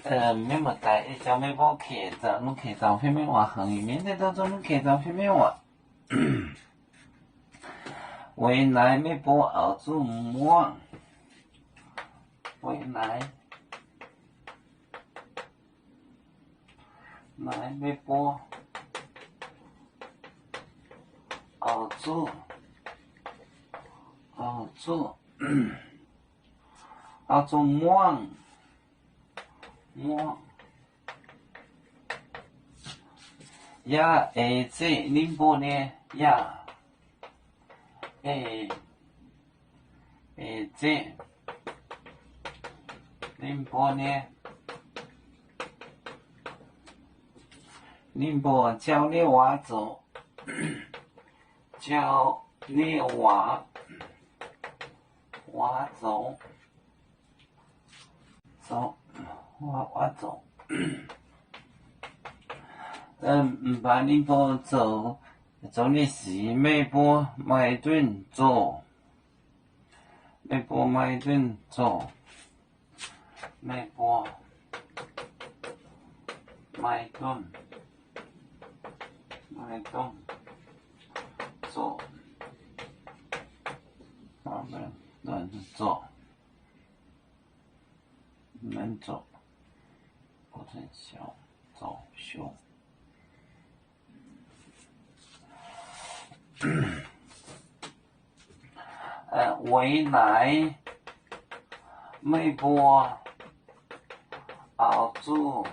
没么带，叫没包客着，侬客照片没话横，面对当中侬客照片没话。未来没包熬做梦，未来没包熬做梦。呀，这宁波呢？呀，这宁波呢？宁波教你话做，教你话做，话做。唔把宁波做你是美波麦顿做，美波麦顿做，美波麦顿做，能做，不成小做修。未来没波熬做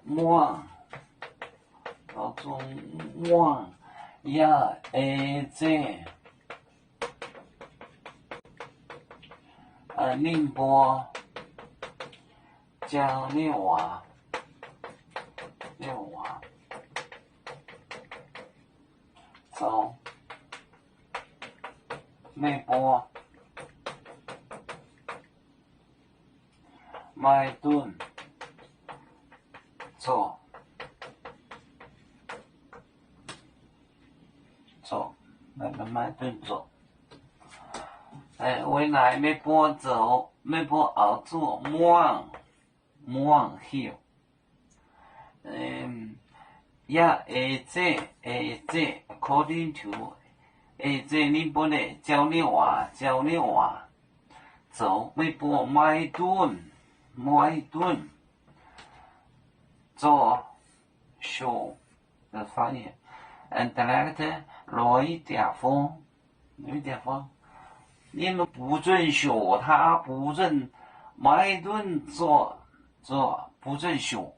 梦呀这宁波教你话走没波麦顿做麦顿做。未来没波走，没波熬做梦休。呀，这 according to 这你不能教你话走没波麦顿做修的发言。再来个罗一点风，你们不准学他，不准麦顿做不准学。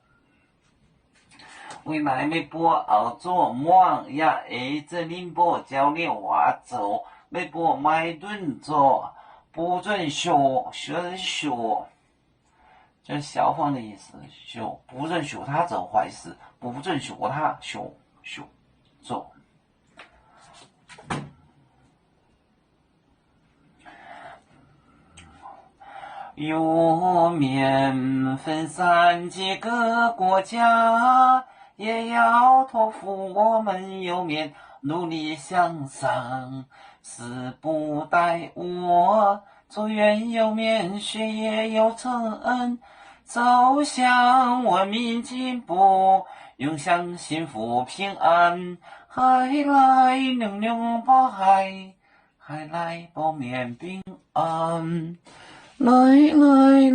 未来没波熬做梦呀，这宁波教你话走，没波麦顿做不准学，这是消防的意思，不准学他做坏事，不准学他做。油面分散几个国家，也要托付我们油面努力向上，时不待我做原油面学业有成，走向文明进步，永享幸福平安。海来牛牛报海来报面平安。来。